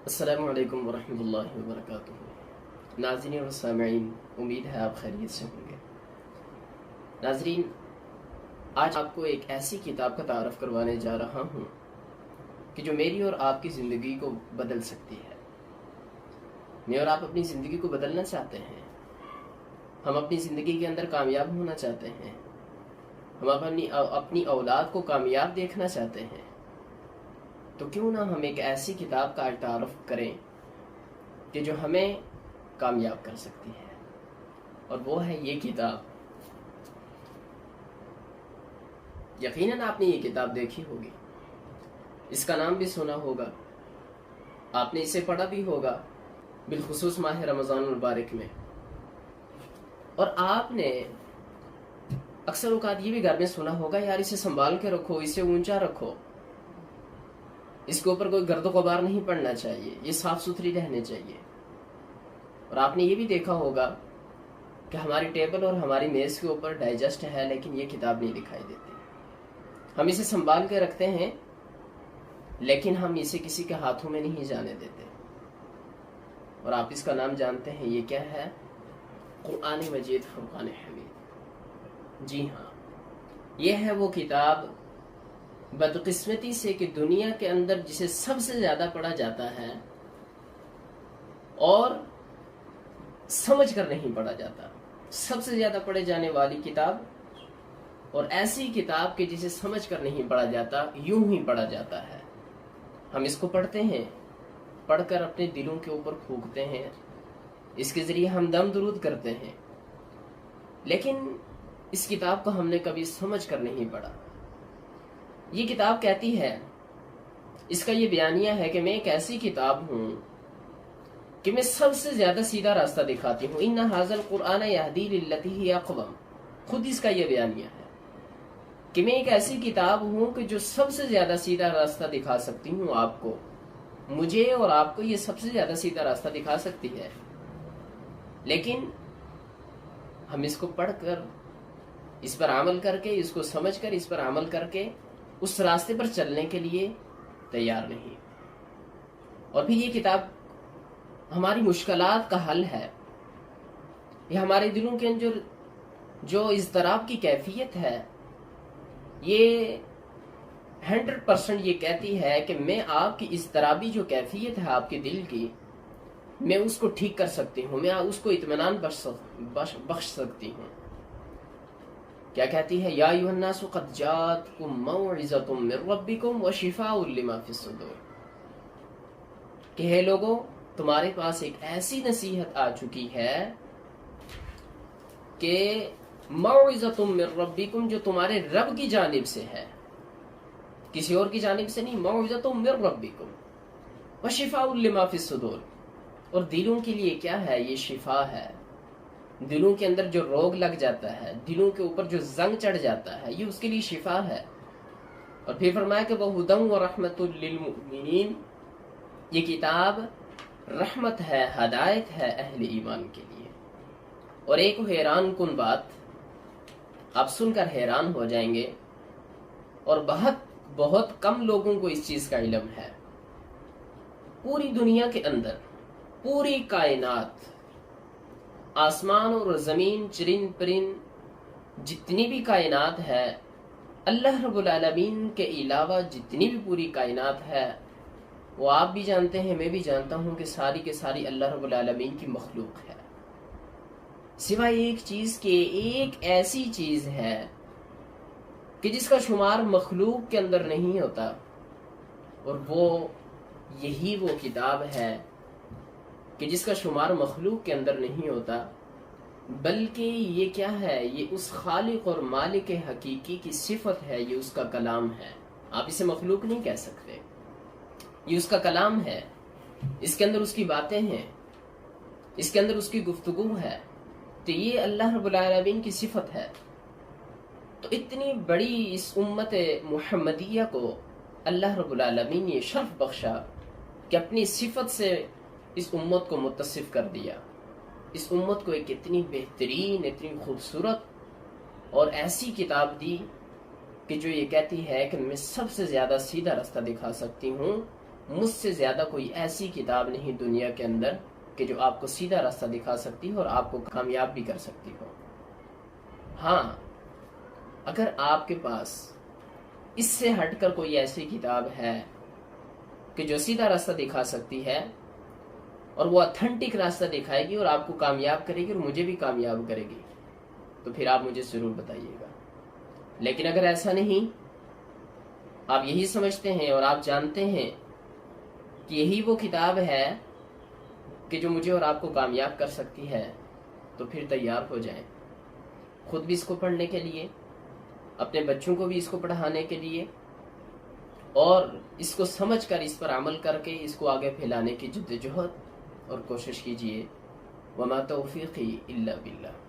السلام علیکم ورحمۃ اللہ وبرکاتہ۔ ناظرین و سامعین، امید ہے آپ خیریت سے ہوں گے۔ ناظرین، آج آپ کو ایک ایسی کتاب کا تعارف کروانے جا رہا ہوں کہ جو میری اور آپ کی زندگی کو بدل سکتی ہے۔ میں اور آپ اپنی زندگی کو بدلنا چاہتے ہیں، ہم اپنی زندگی کے اندر کامیاب ہونا چاہتے ہیں، ہم اپنی اولاد کو کامیاب دیکھنا چاہتے ہیں، تو کیوں نہ ہم ایک ایسی کتاب کا تعارف کریں کہ جو ہمیں کامیاب کر سکتی ہے، اور وہ ہے یہ کتاب۔ یقیناً آپ نے یہ کتاب دیکھی ہوگی، اس کا نام بھی سنا ہوگا، آپ نے اسے پڑھا بھی ہوگا، بالخصوص ماہ رمضان المبارک میں۔ اور آپ نے اکثر اوقات یہ بھی گھر میں سنا ہوگا، یار اسے سنبھال کے رکھو، اسے اونچا رکھو، اس کے اوپر کوئی گرد و غبار نہیں پڑنا چاہیے، یہ صاف ستھری رہنے چاہیے۔ اور آپ نے یہ بھی دیکھا ہوگا کہ ہماری ٹیبل اور ہماری میز کے اوپر ڈائجسٹ ہے، لیکن یہ کتاب نہیں دکھائی دیتی۔ ہم اسے سنبھال کے رکھتے ہیں، لیکن ہم اسے کسی کے ہاتھوں میں نہیں جانے دیتے۔ اور آپ اس کا نام جانتے ہیں، یہ کیا ہے؟ قرآن مجید، فرقان حمید۔ جی ہاں، یہ ہے وہ کتاب بدقسمتی سے کہ دنیا کے اندر جسے سب سے زیادہ پڑھا جاتا ہے اور سمجھ کر نہیں پڑھا جاتا، سب سے زیادہ پڑھے جانے والی کتاب، اور ایسی کتاب کہ جسے سمجھ کر نہیں پڑھا جاتا، یوں ہی پڑھا جاتا ہے۔ ہم اس کو پڑھتے ہیں، پڑھ کر اپنے دلوں کے اوپر پھونکتے ہیں، اس کے ذریعے ہم دم درود کرتے ہیں، لیکن اس کتاب کو ہم نے کبھی سمجھ کر نہیں پڑھا۔ یہ کتاب کہتی ہے، اس کا یہ بیانیہ ہے کہ میں ایک ایسی کتاب ہوں کہ میں سب سے زیادہ سیدھا راستہ دکھاتی ہوں۔ ان ھذا القرآن یہدی للتی ہی اقوم، خود اس کا یہ بیانیہ ہے کہ میں ایک ایسی کتاب ہوں کہ جو سب سے زیادہ سیدھا راستہ دکھا سکتی ہوں آپ کو، مجھے اور آپ کو یہ سب سے زیادہ سیدھا راستہ دکھا سکتی ہے، لیکن ہم اس کو پڑھ کر، اس پر عمل کر کے، اس کو سمجھ کر، اس پر عمل کر کے اس راستے پر چلنے کے لیے تیار نہیں۔ اور پھر یہ کتاب ہماری مشکلات کا حل ہے، یہ ہمارے دلوں کے اندر جو اضطراب کی کیفیت ہے، یہ 100% یہ کہتی ہے کہ میں آپ کی اضطرابی جو کیفیت ہے آپ کے دل کی، میں اس کو ٹھیک کر سکتی ہوں، میں اس کو اطمینان بخش سکتی ہوں۔ کیا کہتی ہے؟ یا ایھا الناس قد جاءتکم موعظۃ من ربکم وشفاء لما فی الصدور، کہ ہے لوگوں، تمہارے پاس ایک ایسی نصیحت آ چکی ہے کہ موعظۃ من ربکم، جو تمہارے رب کی جانب سے ہے، کسی اور کی جانب سے نہیں، موعظۃ من ربکم وشفاء لما فی الصدور، اور دلوں کے لیے کیا ہے؟ یہ شفا ہے۔ دلوں کے اندر جو روگ لگ جاتا ہے، دلوں کے اوپر جو زنگ چڑھ جاتا ہے، یہ اس کے لیے شفا ہے۔ اور پھر فرمایا کہ وَہُدًى وَرَحْمَةٌ لِّلْمُؤْمِنِينَ، یہ کتاب رحمت ہے، ہدایت ہے اہل ایمان کے لیے۔ اور ایک حیران کن بات، آپ سن کر حیران ہو جائیں گے، اور بہت کم لوگوں کو اس چیز کا علم ہے۔ پوری دنیا کے اندر، پوری کائنات، آسمان اور زمین، چرند پرند، جتنی بھی کائنات ہے، اللہ رب العالمین کے علاوہ جتنی بھی پوری کائنات ہے، وہ آپ بھی جانتے ہیں، میں بھی جانتا ہوں کہ ساری کے ساری اللہ رب العالمین کی مخلوق ہے، سوائے ایک چیز کے۔ ایک ایسی چیز ہے کہ جس کا شمار مخلوق کے اندر نہیں ہوتا، اور یہی وہ کتاب ہے کہ جس کا شمار مخلوق کے اندر نہیں ہوتا، بلکہ یہ کیا ہے؟ یہ اس خالق اور مالک حقیقی کی صفت ہے، یہ اس کا کلام ہے۔ آپ اسے مخلوق نہیں کہہ سکتے، یہ اس کا کلام ہے، اس کے اندر اس کی باتیں ہیں، اس کے اندر اس کی گفتگو ہے، تو یہ اللہ رب العالمین کی صفت ہے۔ تو اتنی بڑی اس امت محمدیہ کو اللہ رب العالمین نے شرف بخشا کہ اپنی صفت سے اس امت کو متصف کر دیا، اس امت کو ایک اتنی بہترین، اتنی خوبصورت اور ایسی کتاب دی کہ جو یہ کہتی ہے کہ میں سب سے زیادہ سیدھا راستہ دکھا سکتی ہوں، مجھ سے زیادہ کوئی ایسی کتاب نہیں دنیا کے اندر کہ جو آپ کو سیدھا راستہ دکھا سکتی ہو اور آپ کو کامیاب بھی کر سکتی ہو۔ ہاں، اگر آپ کے پاس اس سے ہٹ کر کوئی ایسی کتاب ہے کہ جو سیدھا راستہ دکھا سکتی ہے اور وہ اتھینٹک راستہ دکھائے گی اور آپ کو کامیاب کرے گی اور مجھے بھی کامیاب کرے گی، تو پھر آپ مجھے ضرور بتائیے گا۔ لیکن اگر ایسا نہیں، آپ یہی سمجھتے ہیں اور آپ جانتے ہیں کہ یہی وہ کتاب ہے کہ جو مجھے اور آپ کو کامیاب کر سکتی ہے، تو پھر تیار ہو جائیں، خود بھی اس کو پڑھنے کے لیے، اپنے بچوں کو بھی اس کو پڑھانے کے لیے، اور اس کو سمجھ کر اس پر عمل کر کے اس کو آگے پھیلانے کی جدوجہد اور کوشش کیجیے۔ وما توفیقی الا باللہ۔